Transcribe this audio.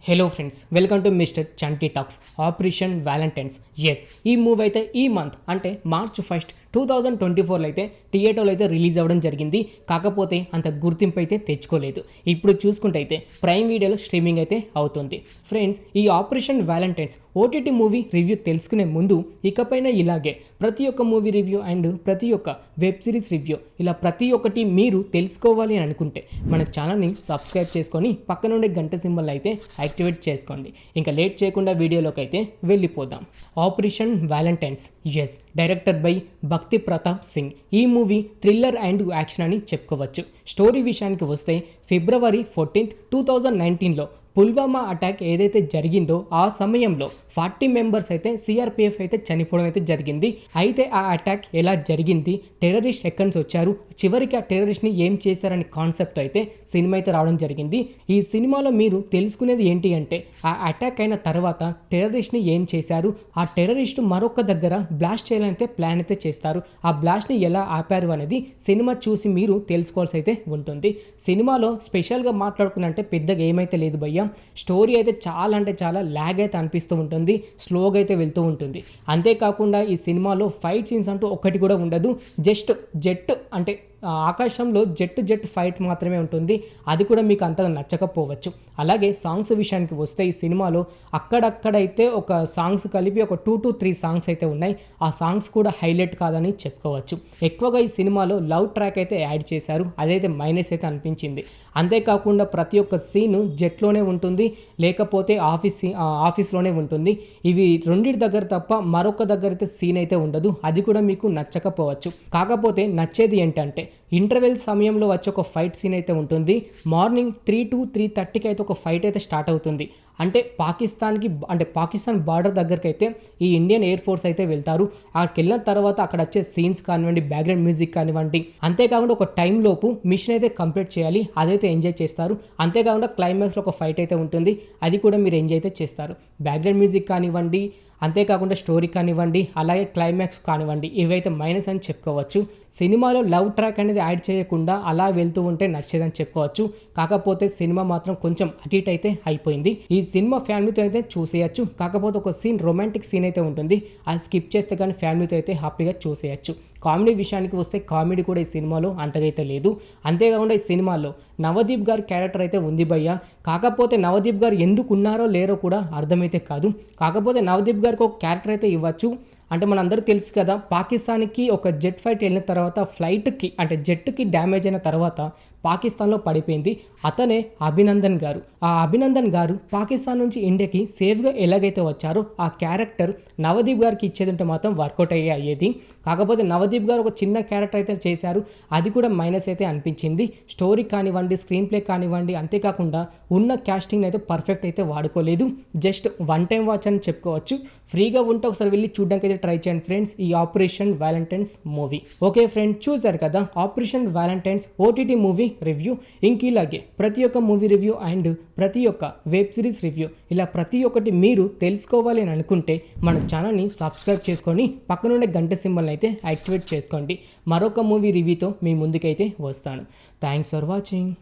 Hello friends, welcome to mister Chanti talks. Operation valentines. Yes, ఈ movie అయితే ఈ month అంటే మార్చ్ 1, 2024లో అయితే థియేటర్లో అయితే రిలీజ్ అవ్వడం జరిగింది. కాకపోతే అంత గుర్తింపు అయితే తెచ్చుకోలేదు. ఇప్పుడు చూసుకుంటే అయితే ప్రైమ్ వీడియోలో స్ట్రీమింగ్ అయితే అవుతుంది. ఫ్రెండ్స్, ఈ Operation Valentines OTT movie review తెలుసుకునే ముందు ఇకపైన ఇలాగే ప్రతి ఒక్క మూవీ రివ్యూ అండ్ ప్రతి ఒక్క వెబ్ సిరీస్ రివ్యూ ఇలా ప్రతి ఒక్కటి మీరు తెలుసుకోవాలి అని అనుకుంటే మన ఛానల్ని సబ్స్క్రైబ్ చేసుకొని పక్కనుండే గంట సింబల్ అయితే యాక్టివేట్ చేసుకోండి. ఇంకా లేట్ చేయకుండా వీడియోలోకి అయితే వెళ్ళిపోదాం. Operation valentines. Yes, director by Bhakti Pratap Singh. ఈ మూవీ థ్రిల్లర్ అండ్ యాక్షన్ అని చెప్పుకోవచ్చు. స్టోరీ విషయానికి వస్తే ఫిబ్రవరి 14, 2019లో పుల్వామా అటాక్ ఏదైతే జరిగిందో ఆ సమయంలో 40 మెంబర్స్ అయితే సిఆర్పిఎఫ్ అయితే చనిపోవడం అయితే జరిగింది. అయితే ఆ అటాక్ ఎలా జరిగింది, టెర్రరిస్ట్ ఎక్కడి నుంచి వచ్చారు, చివరికి ఆ టెర్రరిస్ట్ని ఏం చేశారనే కాన్సెప్ట్ అయితే సినిమా అయితే రావడం జరిగింది. ఈ సినిమాలో మీరు తెలుసుకునేది ఏంటి అంటే ఆ అటాక్ అయిన తర్వాత టెర్రరిస్ట్ని ఏం చేశారు, ఆ టెర్రరిస్ట్ మరొక దగ్గర బ్లాస్ట్ చేయాలంటే ప్లాన్ అయితే చేస్తారు. ఆ బ్లాస్ట్ని ఎలా ఆపారు అనేది సినిమా చూసి మీరు తెలుసుకోవాల్సి అయితే ఉంటుంది. సినిమాలో స్పెషల్గా మాట్లాడుకున్నంటే పెద్దగా ఏమైతే లేదు భయ్య. స్టోరీ అయితే చాలా అంటే చాలా ల్యాగ్ అయితే అనిపిస్తూ ఉంటుంది, స్లోగా అయితే వెళ్తూ ఉంటుంది. అంతేకాకుండా ఈ సినిమాలో ఫైట్ సీన్స్ అంటూ ఒకటి కూడా ఉండదు. జస్ట్ జెట్ అంటే ఆకాశంలో జెట్ ఫైట్ మాత్రమే ఉంటుంది. అది కూడా మీకు అంతగా నచ్చకపోవచ్చు. అలాగే సాంగ్స్ విషయానికి వస్తే ఈ సినిమాలో అక్కడక్కడైతే ఒక సాంగ్స్ కలిపి ఒక 2 to 3 సాంగ్స్ అయితే ఉన్నాయి. ఆ సాంగ్స్ కూడా హైలైట్ కాదని చెప్పుకోవచ్చు. ఎక్కువగా ఈ సినిమాలో లవ్ ట్రాక్ అయితే యాడ్ చేశారు, అదైతే మైనస్ అయితే అంతేకాకుండా ప్రతి ఒక్క సీను జెట్లోనే ఉంటుంది, లేకపోతే ఆఫీస్లోనే ఉంటుంది. ఇవి రెండింటి దగ్గర తప్ప మరొక దగ్గర అయితే సీన్ అయితే ఉండదు. అది కూడా మీకు నచ్చకపోవచ్చు. కాకపోతే నచ్చేది ఏంటంటే ఇంటర్వెల్ సమయంలో వచ్చే ఒక ఫైట్ సీన్ అయితే ఉంటుంది. మార్నింగ్ 3 to 3:30కి అయితే ఒక ఫైట్ అయితే స్టార్ట్ అవుతుంది. అంటే పాకిస్తాన్ బార్డర్ దగ్గరికి అయితే ఈ ఇండియన్ ఎయిర్ ఫోర్స్ అయితే వెళ్తారు. అక్కడికి వెళ్ళిన తర్వాత అక్కడ వచ్చే సీన్స్ కానివ్వండి, బ్యాక్గ్రౌండ్ మ్యూజిక్ కానివ్వండి, అంతేకాకుండా ఒక టైం లోపు మిషన్ అయితే కంప్లీట్ చేయాలి, అదైతే ఎంజాయ్ చేస్తారు. అంతేకాకుండా క్లైమాక్స్లో ఒక ఫైట్ అయితే ఉంటుంది, అది కూడా మీరు ఎంజాయ్ అయితే చేస్తారు. బ్యాక్గ్రౌండ్ మ్యూజిక్ కానివ్వండి, అంతేకాకుండా స్టోరీ కానివ్వండి, అలాగే క్లైమాక్స్ కానివ్వండి, ఇవైతే మైనస్ అని చెప్పుకోవచ్చు. సినిమాలో లవ్ ట్రాక్ అనేది యాడ్ చేయకుండా అలా వెళ్తూ ఉంటే నచ్చేదని చెప్పుకోవచ్చు. కాకపోతే సినిమా మాత్రం కొంచెం అటు ఇటు అయితే అయిపోయింది. ఈ సినిమా ఫ్యామిలీతో అయితే చూసేయచ్చు. కాకపోతే ఒక సీన్, రొమాంటిక్ సీన్ అయితే ఉంటుంది, అది స్కిప్ చేస్తే కానీ ఫ్యామిలీతో అయితే హ్యాపీగా చూసేయచ్చు. కామెడీ విషయానికి వస్తే కామెడీ కూడా ఈ సినిమాలో అంతగా అయితే లేదు. అంతేకాకుండా ఈ సినిమాలో నవదీప్ గారి క్యారెక్టర్ అయితే ఉంది భయ్య. కాకపోతే నవదీప్ గారు ఎందుకు ఉన్నారో లేరో కూడా అర్థమైతే కాదు. కాకపోతే నవదీప్ గారికి ఒక క్యారెక్టర్ అయితే ఇవ్వచ్చు. అంటే మనందరూ తెలుసు కదా, పాకిస్తాన్కి ఒక జెట్ ఫైట్ వెళ్ళిన తర్వాత ఫ్లైట్కి అంటే జెట్కి డ్యామేజ్ అయిన తర్వాత పాకిస్తాన్లో పడిపోయింది. అతనే అభినందన్ గారు. ఆ అభినందన్ గారు పాకిస్తాన్ నుంచి ఇండియాకి సేఫ్గా ఎలాగైతే వచ్చారో ఆ క్యారెక్టర్ నవదీప్ గారికి ఇచ్చేదంటే మాత్రం వర్కౌట్ అయ్యేది. కాకపోతే నవదీప్ గారు ఒక చిన్న క్యారెక్టర్ అయితే చేశారు, అది కూడా మైనస్ అయితే అనిపించింది. స్టోరీ కానివ్వండి, స్క్రీన్ ప్లే కానివ్వండి, అంతేకాకుండా ఉన్న క్యాస్టింగ్ అయితే పర్ఫెక్ట్ అయితే వాడుకోలేదు. జస్ట్ వన్ టైం వాచ్ అని చెప్పుకోవచ్చు. ఫ్రీగా ఉంటే ఒకసారి వెళ్ళి చూడడానికి అయితే ట్రై చేయండి ఫ్రెండ్స్, ఈ Operation Valentines movie. Okay friends, చూసారు కదా Operation Valentines OTT movie review. ఇంకిలాగే ప్రతి ఒక్క మూవీ రివ్యూ అండ్ ప్రతి ఒక్క వెబ్ సిరీస్ రివ్యూ ఇలా ప్రతి ఒక్కటి మీరు తెలుసుకోవాలి అని అనుకుంటే మన ఛానల్ని సబ్స్క్రైబ్ చేసుకొని పక్కనుండే గంట సింబల్ని అయితే యాక్టివేట్ చేసుకోండి. మరొక మూవీ రివ్యూతో మీ ముందుకైతే వస్తాను. Thanks for watching.